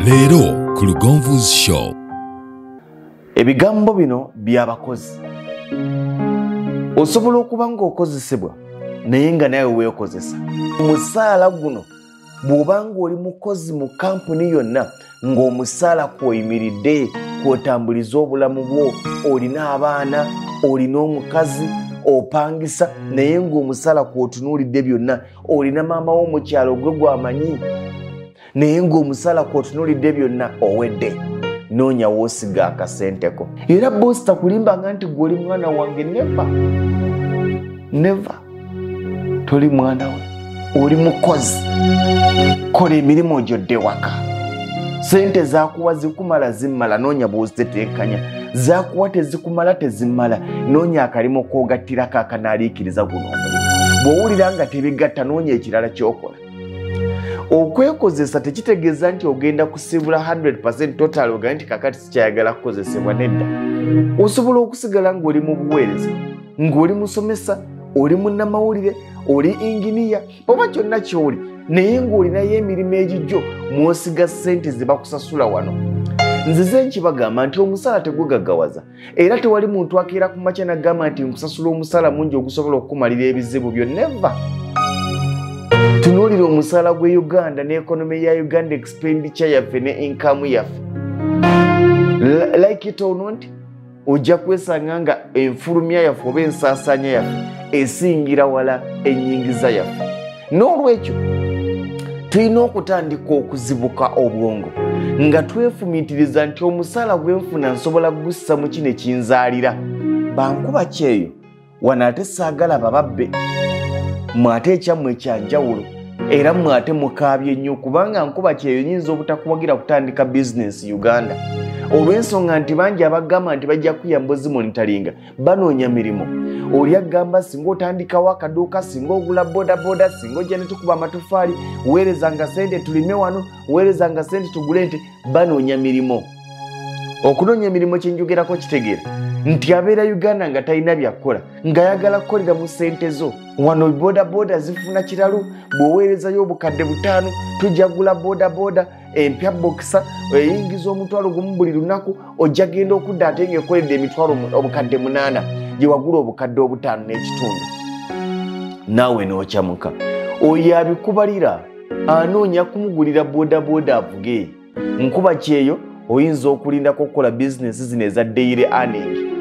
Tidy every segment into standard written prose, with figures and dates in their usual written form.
Leero ku Lugonvu's show. Ebigambo bino by'abakozi. Osobola okuba ng'okozesebwa naye nga nawe weekozesa. Omusaala guno bw'oba ng'oli mukozi mu kampuni yonna ng'omusaala kw'oyimiridde kw'otambuliza obulamu bwo, olina abaana, olina omukazi, opangisa naye ng'omusaala kw'otunuulidde byonna, olina maama wo mu kyalo gwe gw'amanyi naye ng'omusaala kw'otunuulidde byonna owedde. Noonya woosiga akasenteko. Era boosi takulimbanga nti gw'oli mwana wange. Never. Toli mwana we. Oli mukozi. Kola emirimu gy'odde waka. Sente zaakuwa zikumala zimmala, noonya bw'oziteteekanya. Zaakuwa tezikumala tezimmala, noonya akalimu k'ogattirako akanaaliikiriza guno omulimu. Bw'owulira nga tebigatta, noonya ekirala ky'okola. Okwekozesa tekitegeeza nti ogenda kusibula 100% total oga nti kakati sikyayagala kukozesebwa. Nedda. Osobola okusigala ng'oli mu buweereza, ng'oli musomesa, oli munnamawulire, oli inginiya, oba kyonna ky'oli, naye ng'olinayo emirimu egijjo mw'osiga ssente ze bakusasula wano. Nzize nkibagamba nti omusaala tegugaggawaza, era tewali muntu akeera ku makya n'agamba nti nkusasula omusaala mungi ogusobola okukumalira ebizibu byo. Never. Tunuulira omusaala gwe Uganda n'ekonomi ya Uganda, expenditure yaffe ne income yaffe. Like it or not, ojja kwesanga nga enfulumya yaffe oba ensaasaanya yaffe esingira wala ennyingiza yaffe. N'olwekyo tulina okutandika okuzibuka obwongo nga twefumiitiriza nti omusaala gwe nfuna nsobola gussa mu kino ekinzaalira. Bankuba kyeyo wano ate saagala bababbe. Mwate ekyammwe ekyanjawulo era mwate mukaabye nnyo kubanga nkuba kyeyo nyinza obutakuwagira kutandika bizinesi Uganda. Olw'ensonga nti bangi abagamba nti bajja kuyamba ozimonitaringa banoonya mirimu. Oli agamba singa otandikawo akaduuka, singa ogula bodaboda, singa ojja ne tukuba amatofaali, weerezanga sente tulime wano, weerezanga sente tugule nte, banoonya mirimu. Okunoonya emirimu kyenjogerako kitegeera nti abeera Uganda nga talina byakukola, ng'ayagala kukolera mu ssente zo. Wano bodaboda zifuna kiralu, bw'oweerezayo obukadde 5 tujja gula bodaboda empya bokisa eyingiza omutwalo gumu buli lunaku, ojja genda okudda ate ng'ekoledde emitwalo obukadde 8 gye wagula obukadde 5 n'ekitundu. Naawe n'okyamuka. Oyo abikubalira anoonya kumugulira bodaboda avuge. Nkuba kyeyo oyinza okulindako okukola bizinesi zino eza daily earning.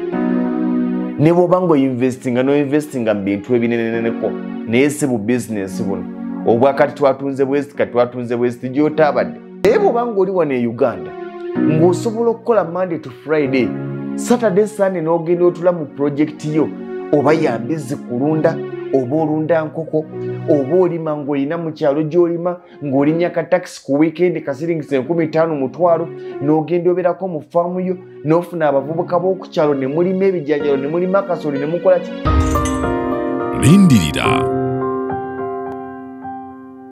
Ne bw'oba ng'oinvestinga n'oinvestinga mu bintu ebineneneko naye si bu bizinesi buno. Obwakati twatunze bwezi kati twatunze bwezi gy'otaabadde. Naye bw'oba ng'oli wano e Uganda ng'osobola okukola Monday to Friday, Saturday Sunday n'ogenda otula mu projekiti yo, oba yambizi kulunda, oba olunda nkoko, oba olima ng'olina mu kyalo gy'olima ng'olinya ka taxi ku weekend ka siringisi 15,000 mutwalo, n'ogenda obeerako mu faamu yo n'ofuna abavubuka b'oku kyalo ne mulima ebijanjalo ne mulima kasooli ne mukola ki. Lindirira